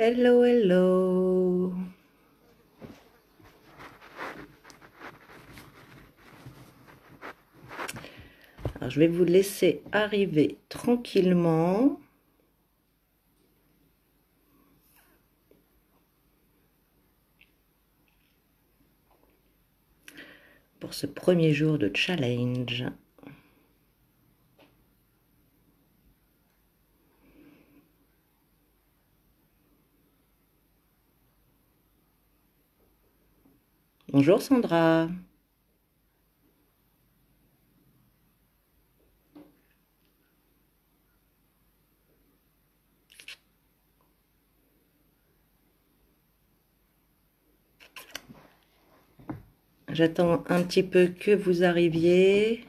Hello, hello. Alors, je vais vous laisser arriver tranquillement. Pour ce premier jour de challenge. Bonjour Sandra. J'attends un petit peu que vous arriviez.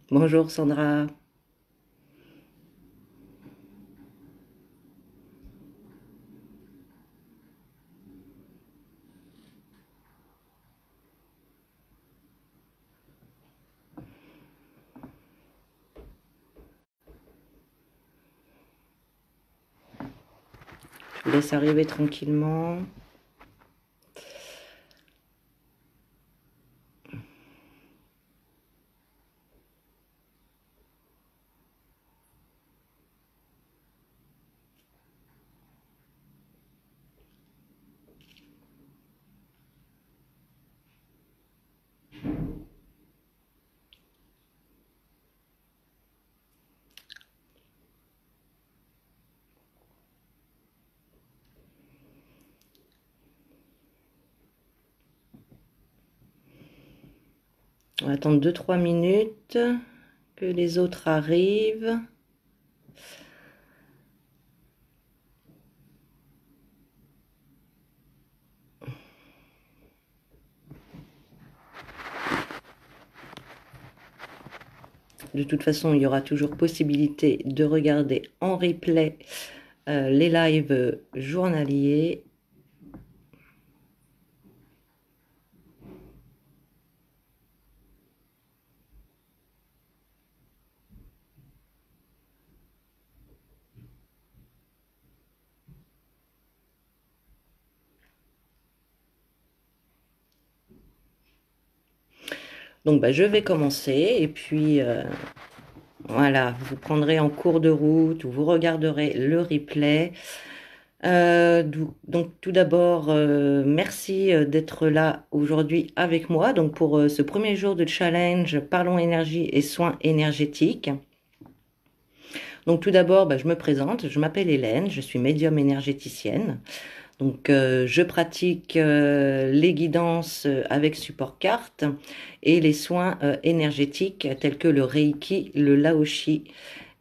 Bonjour Sandra. Je vous laisse arriver tranquillement. On va attendre 2-3 minutes que les autres arrivent. De toute façon, il y aura toujours possibilité de regarder en replay les lives journaliers. Donc, je vais commencer et puis voilà, vous prendrez en cours de route ou vous regarderez le replay. Donc, tout d'abord, merci d'être là aujourd'hui avec moi. Donc, pour ce premier jour de challenge, parlons énergie et soins énergétiques. Donc, tout d'abord, je me présente. Je m'appelle Hélène, je suis médium énergéticienne. Donc, je pratique les guidances avec support carte et les soins énergétiques tels que le Reiki, le Laoshi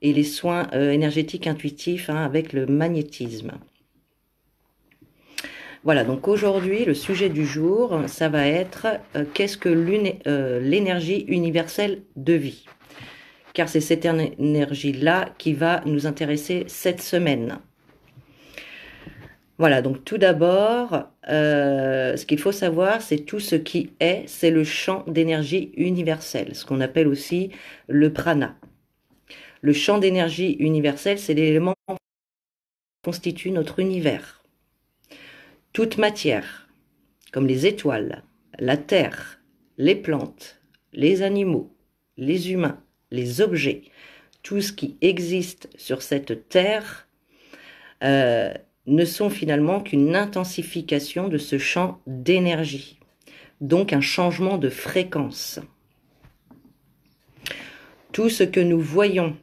et les soins énergétiques intuitifs avec le magnétisme. Voilà, donc aujourd'hui, le sujet du jour, ça va être qu'est-ce que l'énergie universelle de vie? Car c'est cette énergie-là qui va nous intéresser cette semaine. Voilà, donc tout d'abord, ce qu'il faut savoir, c'est tout ce qui est, c'est le champ d'énergie universelle, ce qu'on appelle aussi le prana. Le champ d'énergie universelle, c'est l'élément qui constitue notre univers. Toute matière, comme les étoiles, la terre, les plantes, les animaux, les humains, les objets, tout ce qui existe sur cette terre ne sont finalement qu'une intensification de ce champ d'énergie, donc un changement de fréquence. Tout ce que nous voyons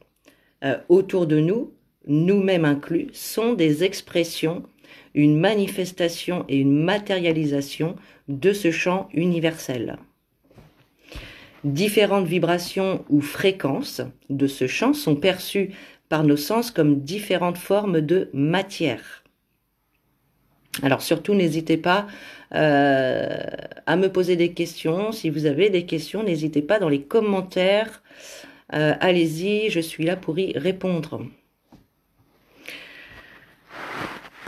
autour de nous, nous-mêmes inclus, sont des expressions, une manifestation et une matérialisation de ce champ universel. Différentes vibrations ou fréquences de ce champ sont perçues par nos sens comme différentes formes de matière. Alors surtout, n'hésitez pas à me poser des questions. Si vous avez des questions, n'hésitez pas dans les commentaires. Allez-y, je suis là pour y répondre.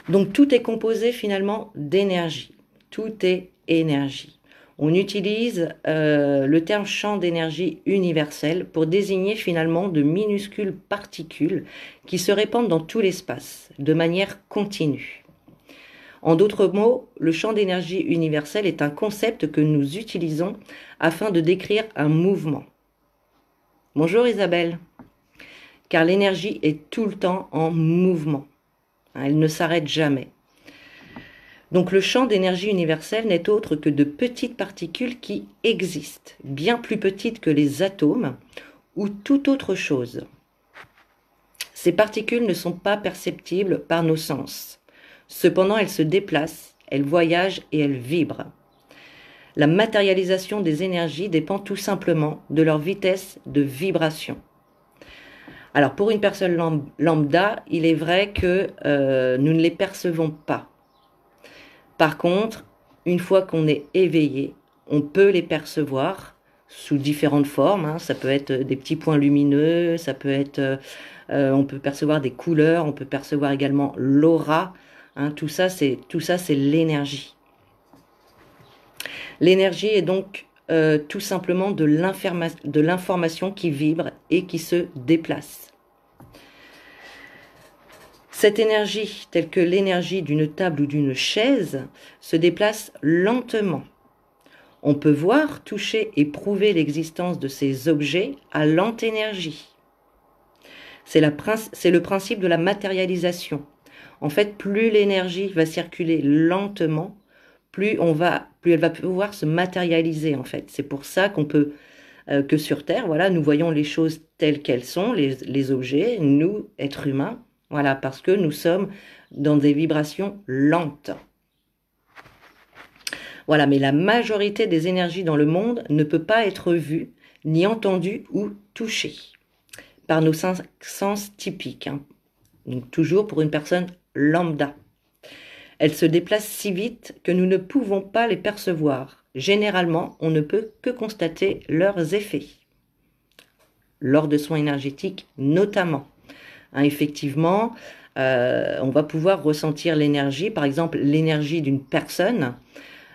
Donc tout est composé finalement d'énergie. Tout est énergie. On utilise le terme champ d'énergie universel pour désigner finalement de minuscules particules qui se répandent dans tout l'espace de manière continue. En d'autres mots, le champ d'énergie universel est un concept que nous utilisons afin de décrire un mouvement. Bonjour Isabelle. Car l'énergie est tout le temps en mouvement. Elle ne s'arrête jamais. Donc le champ d'énergie universelle n'est autre que de petites particules qui existent, bien plus petites que les atomes ou toute autre chose. Ces particules ne sont pas perceptibles par nos sens. Cependant, elles se déplacent, elles voyagent et elles vibrent. La matérialisation des énergies dépend tout simplement de leur vitesse de vibration. Alors pour une personne lambda, il est vrai que nous ne les percevons pas. Par contre, une fois qu'on est éveillé, on peut les percevoir sous différentes formes. Hein. Ça peut être des petits points lumineux, ça peut être, on peut percevoir des couleurs, on peut percevoir également l'aura. Hein. Tout ça, c'est l'énergie. L'énergie est donc tout simplement de l'information qui vibre et qui se déplace. Cette énergie, telle que l'énergie d'une table ou d'une chaise, se déplace lentement. On peut voir, toucher et prouver l'existence de ces objets à lente énergie. C'est le principe de la matérialisation. En fait, plus l'énergie va circuler lentement, plus elle va pouvoir se matérialiser en fait. C'est pour ça qu'on peut que sur Terre, voilà, nous voyons les choses telles qu'elles sont, les objets, nous, êtres humains, voilà, parce que nous sommes dans des vibrations lentes. Voilà, mais la majorité des énergies dans le monde ne peut pas être vue, ni entendue ou touchée par nos sens typiques. Hein. Donc toujours pour une personne lambda. Elles se déplacent si vite que nous ne pouvons pas les percevoir. Généralement, on ne peut que constater leurs effets. Lors de soins énergétiques notamment. Hein, effectivement, on va pouvoir ressentir l'énergie, par exemple l'énergie d'une personne.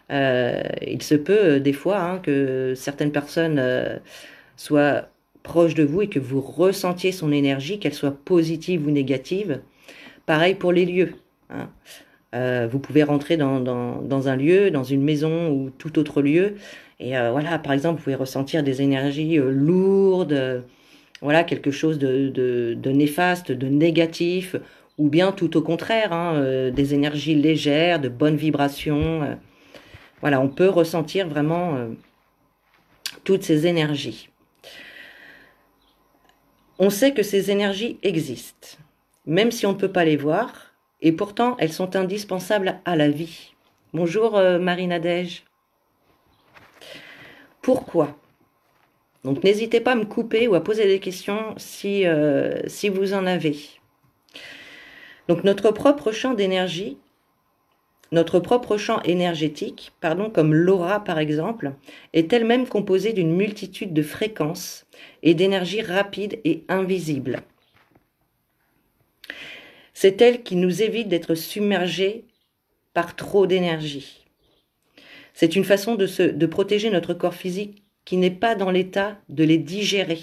Il se peut des fois hein, que certaines personnes soient proches de vous et que vous ressentiez son énergie, qu'elle soit positive ou négative. Pareil pour les lieux. Hein. Vous pouvez rentrer dans un lieu, dans une maison ou tout autre lieu. Et voilà, par exemple, vous pouvez ressentir des énergies lourdes, voilà, quelque chose de néfaste, de négatif, ou bien tout au contraire, hein, des énergies légères, de bonnes vibrations. Voilà, on peut ressentir vraiment toutes ces énergies. On sait que ces énergies existent, même si on ne peut pas les voir. Et pourtant, elles sont indispensables à la vie. Bonjour Marie-Nadège. Pourquoi? Donc n'hésitez pas à me couper ou à poser des questions si vous en avez. Donc notre propre champ d'énergie, notre propre champ énergétique, comme l'aura par exemple, est elle-même composée d'une multitude de fréquences et d'énergies rapides et invisibles. C'est elle qui nous évite d'être submergés par trop d'énergie. C'est une façon de protéger notre corps physique qui n'est pas dans l'état de les digérer.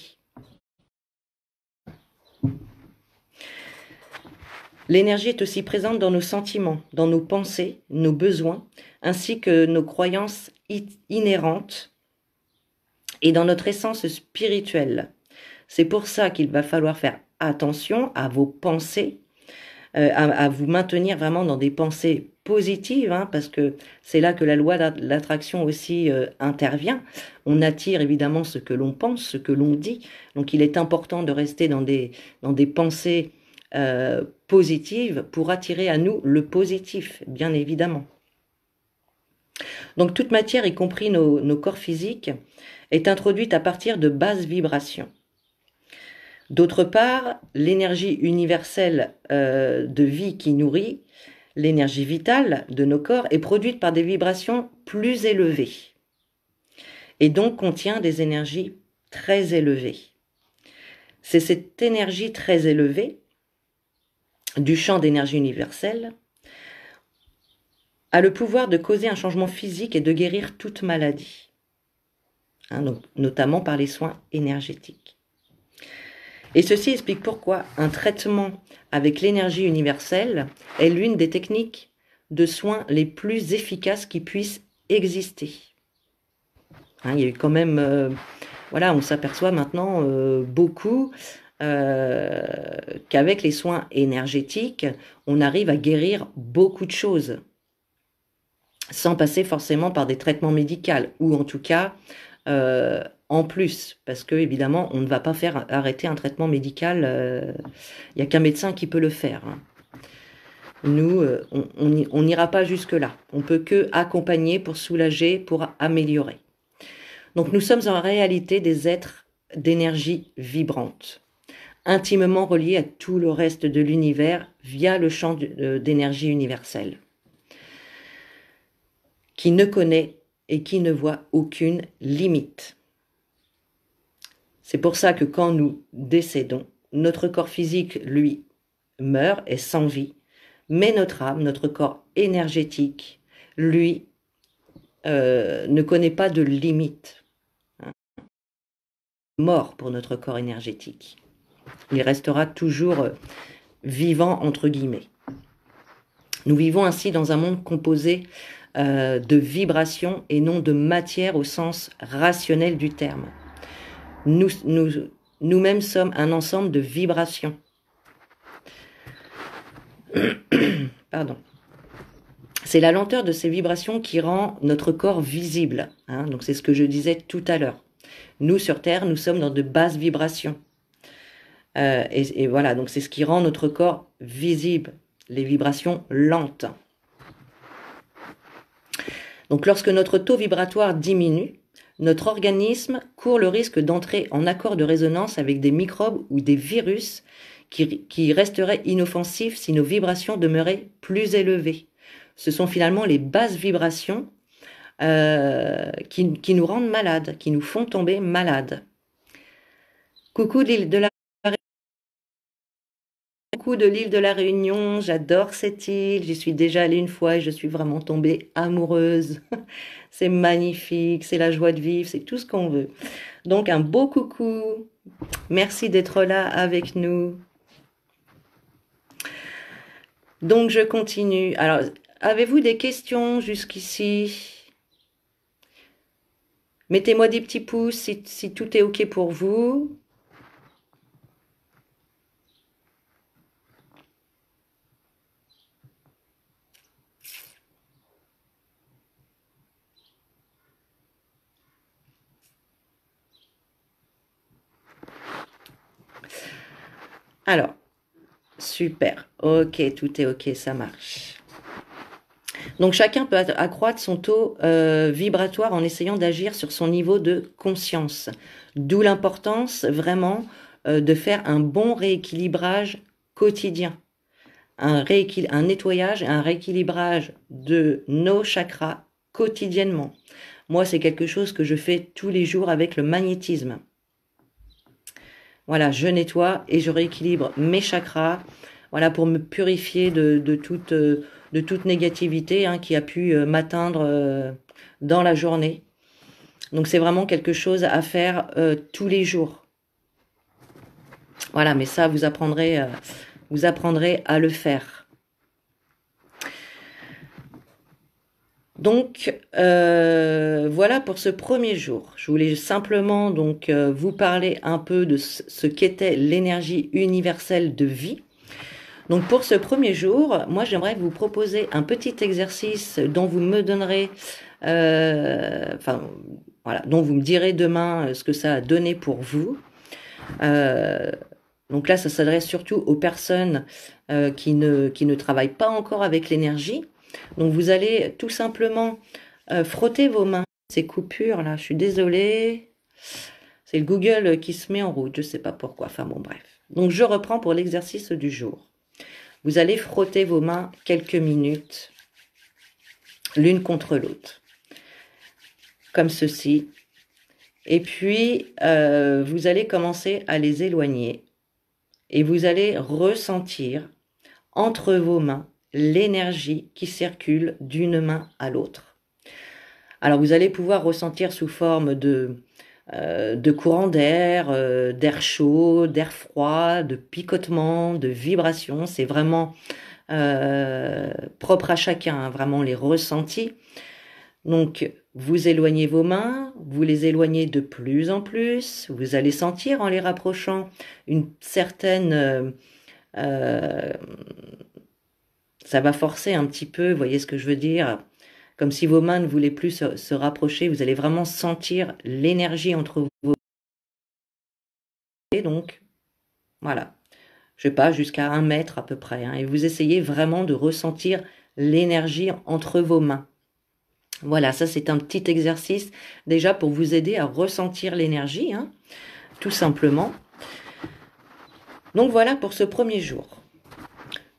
L'énergie est aussi présente dans nos sentiments, dans nos pensées, nos besoins, ainsi que nos croyances inhérentes et dans notre essence spirituelle. C'est pour ça qu'il va falloir faire attention à vos pensées, à vous maintenir vraiment dans des pensées positives, hein, parce que c'est là que la loi de l'attraction aussi intervient. On attire évidemment ce que l'on pense, ce que l'on dit. Donc il est important de rester dans des pensées positives pour attirer à nous le positif, bien évidemment. Donc toute matière, y compris nos corps physiques, est introduite à partir de basses vibrations. D'autre part, l'énergie universelle de vie qui nourrit, l'énergie vitale de nos corps, est produite par des vibrations plus élevées et donc contient des énergies très élevées. C'est cette énergie très élevée du champ d'énergie universelle a le pouvoir de causer un changement physique et de guérir toute maladie, hein, donc, notamment par les soins énergétiques. Et ceci explique pourquoi un traitement avec l'énergie universelle est l'une des techniques de soins les plus efficaces qui puissent exister. Hein, il y a eu quand même, voilà, on s'aperçoit maintenant beaucoup qu'avec les soins énergétiques, on arrive à guérir beaucoup de choses, sans passer forcément par des traitements médicaux, ou en tout cas en plus, parce que évidemment, on ne va pas faire arrêter un traitement médical, il n'y a qu'un médecin qui peut le faire. Hein. Nous, on n'ira pas jusque-là. On peut que accompagner pour soulager, pour améliorer. Donc nous sommes en réalité des êtres d'énergie vibrante, intimement reliés à tout le reste de l'univers via le champ d'énergie universelle, qui ne connaît et qui ne voit aucune limite. C'est pour ça que quand nous décédons, notre corps physique, lui, meurt, est sans vie, mais notre âme, notre corps énergétique, lui, ne connaît pas de limite. Hein. Mort pour notre corps énergétique. Il restera toujours vivant, entre guillemets. Nous vivons ainsi dans un monde composé de vibrations et non de matière au sens rationnel du terme. Nous-mêmes sommes un ensemble de vibrations. Pardon. C'est la lenteur de ces vibrations qui rend notre corps visible. Hein, donc c'est ce que je disais tout à l'heure. Nous, sur Terre, nous sommes dans de basses vibrations. Et voilà, donc c'est ce qui rend notre corps visible, les vibrations lentes. Donc lorsque notre taux vibratoire diminue, notre organisme court le risque d'entrer en accord de résonance avec des microbes ou des virus qui resteraient inoffensifs si nos vibrations demeuraient plus élevées. Ce sont finalement les basses vibrations qui nous rendent malades, qui nous font tomber malades. Coucou de l'île de la Réunion, j'adore cette île, j'y suis déjà allée une fois et je suis vraiment tombée amoureuse. C'est magnifique, c'est la joie de vivre, c'est tout ce qu'on veut. Donc un beau coucou, merci d'être là avec nous. Donc je continue. Alors, avez-vous des questions jusqu'ici? Mettez-moi des petits pouces si tout est OK pour vous. Alors, super. OK, tout est OK, ça marche. Donc chacun peut accroître son taux vibratoire en essayant d'agir sur son niveau de conscience. D'où l'importance vraiment de faire un bon rééquilibrage quotidien. Un nettoyage et un rééquilibrage de nos chakras quotidiennement. Moi, c'est quelque chose que je fais tous les jours avec le magnétisme. Voilà, je nettoie et je rééquilibre mes chakras, voilà, pour me purifier de toute négativité hein, qui a pu m'atteindre dans la journée. Donc c'est vraiment quelque chose à faire tous les jours. Voilà, mais ça, vous apprendrez à le faire. Donc, voilà pour ce premier jour. Je voulais simplement donc vous parler un peu de ce qu'était l'énergie universelle de vie. Donc, pour ce premier jour, moi, j'aimerais vous proposer un petit exercice dont vous me donnerez, voilà, dont vous me direz demain ce que ça a donné pour vous. Donc là, ça s'adresse surtout aux personnes qui ne travaillent pas encore avec l'énergie. Donc vous allez tout simplement frotter vos mains. Ces coupures là, je suis désolée. C'est le Google qui se met en route, je ne sais pas pourquoi. Enfin bon, bref. Donc je reprends pour l'exercice du jour. Vous allez frotter vos mains quelques minutes, l'une contre l'autre, comme ceci. Et puis, vous allez commencer à les éloigner. Et vous allez ressentir entre vos mains l'énergie qui circule d'une main à l'autre. Alors vous allez pouvoir ressentir sous forme de courant d'air, d'air chaud, d'air froid, de picotement, de vibration. C'est vraiment propre à chacun, hein, vraiment les ressentis. Donc, vous éloignez vos mains, vous les éloignez de plus en plus. Vous allez sentir en les rapprochant une certaine... ça va forcer un petit peu, vous voyez ce que je veux dire? Comme si vos mains ne voulaient plus se rapprocher. Vous allez vraiment sentir l'énergie entre vos mains. Donc, voilà. Je sais pas, jusqu'à 1 mètre à peu près. Hein, et vous essayez vraiment de ressentir l'énergie entre vos mains. Voilà, ça c'est un petit exercice déjà pour vous aider à ressentir l'énergie, hein, tout simplement. Donc voilà pour ce premier jour.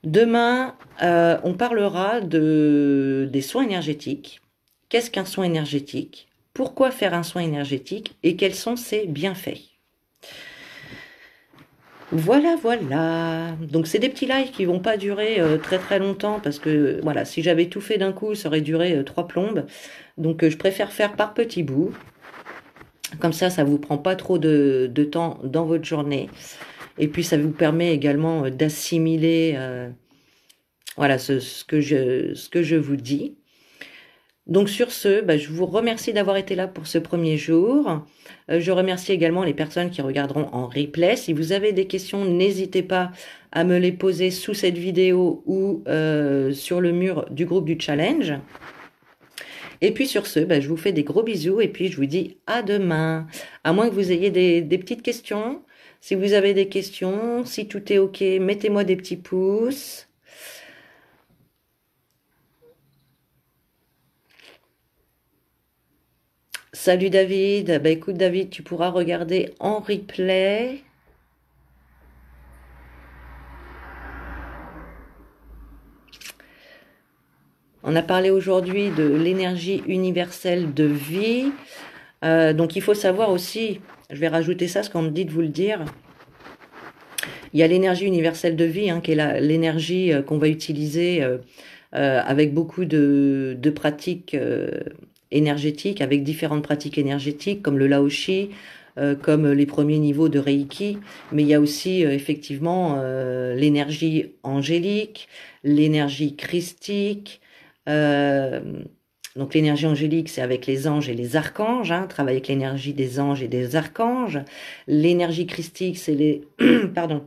Demain, on parlera des soins énergétiques. Qu'est-ce qu'un soin énergétique? Pourquoi faire un soin énergétique? Et quels sont ses bienfaits? Voilà, voilà. Donc c'est des petits lives qui vont pas durer très très longtemps parce que voilà, si j'avais tout fait d'un coup, ça aurait duré 3 plombes. Donc je préfère faire par petits bouts. Comme ça vous prend pas trop de temps dans votre journée. Et puis ça vous permet également d'assimiler voilà ce que je vous dis. Donc sur ce, je vous remercie d'avoir été là pour ce premier jour. Je remercie également les personnes qui regarderont en replay. Si vous avez des questions, n'hésitez pas à me les poser sous cette vidéo ou sur le mur du groupe du challenge. Et puis sur ce, je vous fais des gros bisous et puis je vous dis à demain. À moins que vous ayez des petites questions. Si vous avez des questions, si tout est OK, mettez-moi des petits pouces. Salut David, écoute David, tu pourras regarder en replay. On a parlé aujourd'hui de l'énergie universelle de vie. Donc il faut savoir aussi, je vais rajouter ça, ce qu'on me dit de vous le dire. Il y a l'énergie universelle de vie, hein, qui est l'énergie qu'on va utiliser avec beaucoup de pratiques énergétiques, avec différentes pratiques énergétiques, comme le Laoshi, comme les premiers niveaux de Reiki. Mais il y a aussi effectivement l'énergie angélique, l'énergie christique. Donc l'énergie angélique, c'est avec les anges et les archanges, hein, travailler avec l'énergie des anges et des archanges. L'énergie christique, c'est les... Pardon.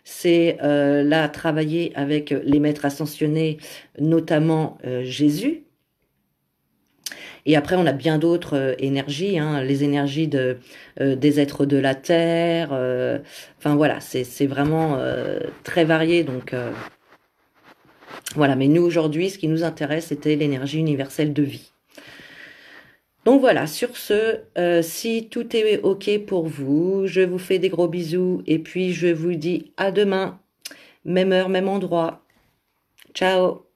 C'est là travailler avec les maîtres ascensionnés, notamment Jésus. Et après, on a bien d'autres énergies, hein, les énergies des êtres de la Terre. Enfin voilà, c'est vraiment très varié. Donc voilà, mais nous aujourd'hui, ce qui nous intéresse, c'était l'énergie universelle de vie. Donc voilà, sur ce, si tout est OK pour vous, je vous fais des gros bisous et puis je vous dis à demain, même heure, même endroit. Ciao!